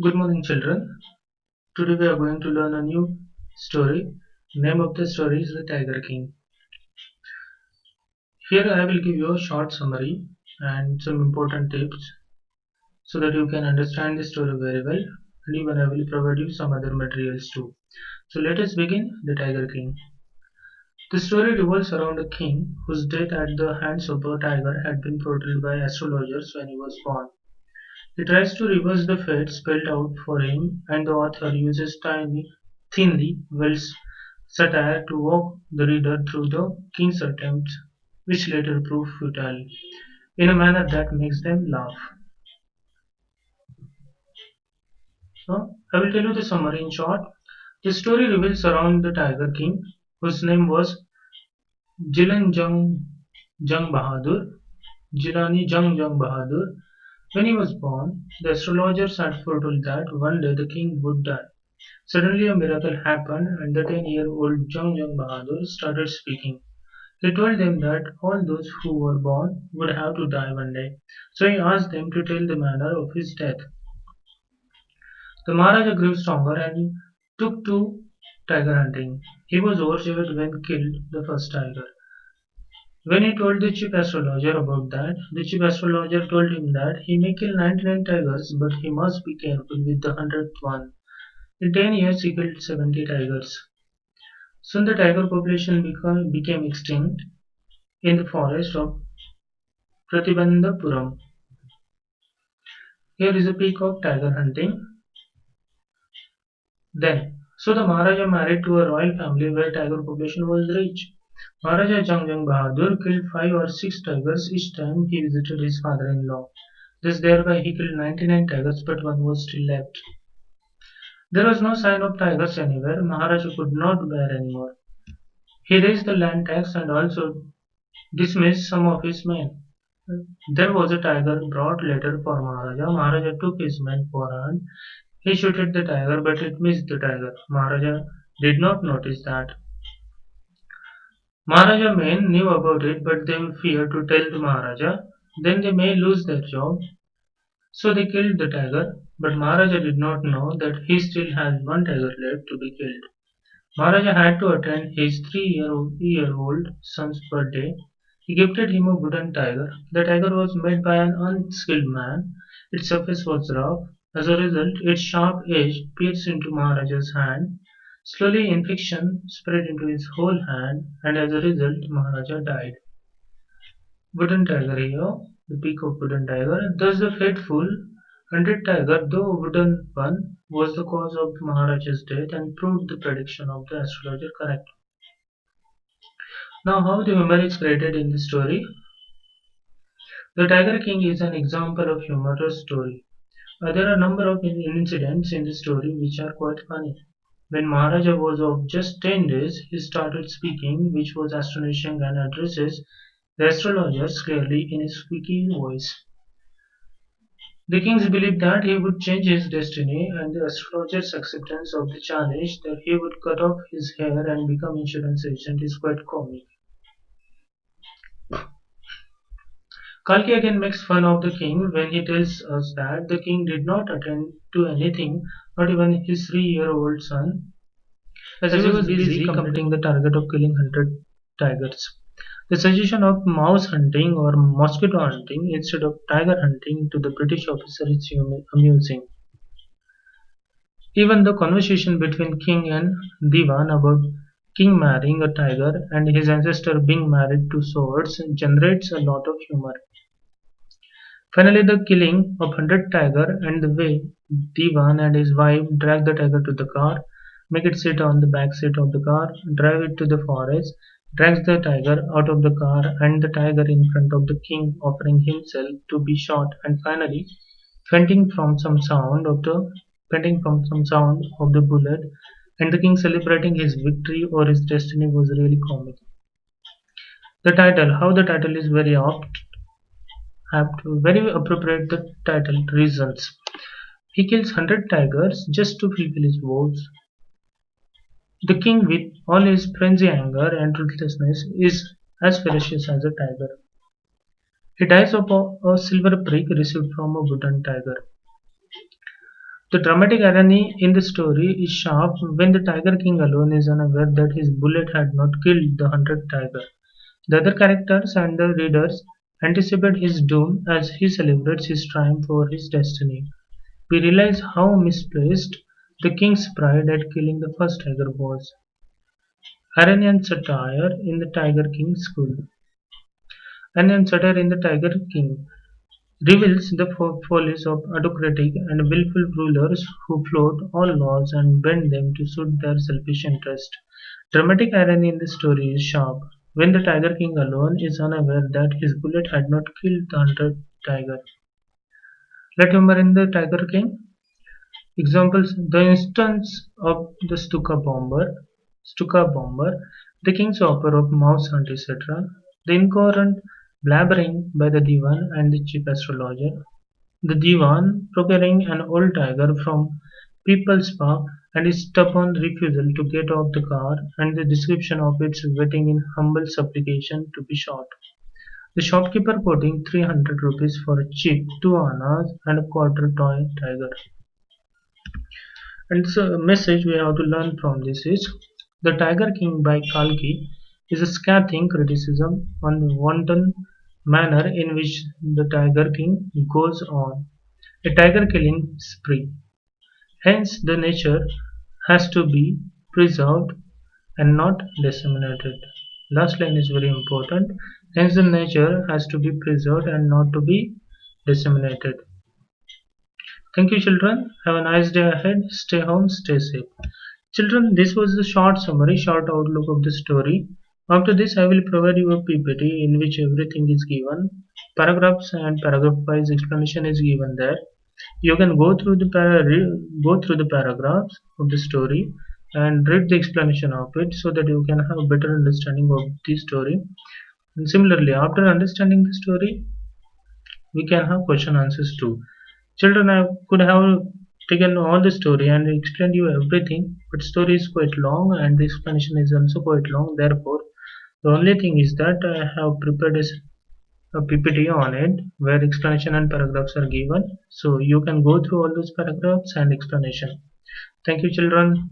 Good morning, children. Today we are going to learn a new story. Name of the story is The Tiger King. Here I will give you a short summary and some important tips so that you can understand the story very well, and even I will provide you some other materials too. So let us begin The Tiger King. The story revolves around a king whose death at the hands of a tiger had been foretold by astrologers when he was born. He tries to reverse the fate spelled out for him, and the author uses thinly veiled satire to walk the reader through the king's attempts, which later prove futile, in a manner that makes them laugh. So, I will tell you the summary in short. The story revolves around the Tiger King, whose name was Jilan Jung Bahadur, Jilani Jung Bahadur. When he was born, the astrologers had foretold that one day the king would die. Suddenly a miracle happened and the 10-year-old Jung Bahadur started speaking. He told them that all those who were born would have to die one day. So he asked them to tell the manner of his death. The Maharaja grew stronger and took to tiger hunting. He was overjoyed when killed the first tiger. When he told the chief astrologer about that, the chief astrologer told him that he may kill 99 tigers, but he must be careful with the 100th one. In 10 years, he killed 70 tigers. Soon the tiger population became extinct in the forest of Pratibandhapuram. Here is a peak of tiger hunting. So the Maharaja married to a royal family where tiger population was rich. Maharaja Jangjang Bahadur killed 5 or 6 tigers each time he visited his father-in-law. Thus thereby he killed 99 tigers, but one was still left. There was no sign of tigers anywhere. Maharaja could not bear anymore. He raised the land tax and also dismissed some of his men. There was a tiger brought later for Maharaja. Maharaja took his men forehand. He shot at the tiger, but it missed the tiger. Maharaja did not notice that. Maharaja men knew about it, but they feared to tell the Maharaja. Then they may lose their job. So they killed the tiger, but Maharaja did not know that he still has one tiger left to be killed. Maharaja had to attend his 3-year-old son's birthday. He gifted him a wooden tiger. The tiger was made by an unskilled man. Its surface was rough. As a result, its sharp edge pierced into Maharaja's hand. Slowly, infection spread into his whole hand, and as a result, Maharaja died. Wooden tiger here, the peak of wooden tiger. Thus, the fateful 100 tiger, though a wooden one, was the cause of Maharaja's death and proved the prediction of the astrologer correct. Now, how the memory is created in the story? The Tiger King is an example of humorous story. There are a number of incidents in the story which are quite funny. When Maharaja was of just 10 days, he started speaking, which was astonishing and addresses the astrologers clearly in his squeaky voice. The kings believed that he would change his destiny, and the astrologer's acceptance of the challenge that he would cut off his hair and become insurance agent is quite comic. Kalki again makes fun of the king when he tells us that the king did not attend to anything, not even his 3-year-old son, as he was busy completing the target of killing 100 tigers. The suggestion of mouse hunting or mosquito hunting instead of tiger hunting to the British officer is amusing. Even the conversation between king and Diwan about king marrying a tiger and his ancestor being married to swords generates a lot of humor. Finally, the killing of 100 tiger and the way Diwan and his wife drag the tiger to the car, make it sit on the back seat of the car, drive it to the forest, drags the tiger out of the car and the tiger in front of the king offering himself to be shot, and finally fainting from some sound of the bullet, and the king celebrating his victory or his destiny was really comic. The title, how the title is very apt, very appropriate. The title reasons. He kills 100 tigers just to fulfill his vows. The king, with all his frenzy, anger, and ruthlessness, is as ferocious as a tiger. He dies of a silver prick received from a wooden tiger. The dramatic irony in the story is sharp when the Tiger King alone is unaware that his bullet had not killed the hunted tiger. The other characters and the readers anticipate his doom as he celebrates his triumph over his destiny. We realize how misplaced the king's pride at killing the first tiger was. Irony and satire in the Tiger King school. And satire in the Tiger King reveals the follies of autocratic and willful rulers who float all laws and bend them to suit their selfish interest. Dramatic irony in the story is sharp when the Tiger King alone is unaware that his bullet had not killed the hunted tiger. Let humor in the Tiger King. Examples: the instance of the Stuka bomber, the king's offer of mouse hunt, etc., the incoherent blabbering by the Divan and the chief astrologer, the Divan procuring an old tiger from People's Park and his stubborn refusal to get off the car, and the description of its waiting in humble supplication to be shot. The shopkeeper quoting 300 rupees for a cheap 2 annas and a quarter toy tiger. And the message we have to learn from this is The Tiger King by Kalki is a scathing criticism on the wanton manner in which the Tiger King goes on a tiger killing spree. Hence, the nature has to be preserved and not disseminated. Last line is very important. Hence, the nature has to be preserved and not to be disseminated. Thank you, children. Have a nice day ahead. Stay home, stay safe. Children, this was the short summary, short outlook of the story. After this, I will provide you a PPT in which everything is given. Paragraphs and paragraph wise explanation is given there. You can go through go through the paragraphs of the story and read the explanation of it so that you can have a better understanding of the story. And similarly, after understanding the story, we can have question answers too. Children, I could have taken all the story and explained you everything, but story is quite long and the explanation is also quite long. Therefore, the only thing is that I have prepared a PPT on it where explanation and paragraphs are given. So you can go through all those paragraphs and explanation. Thank you, children.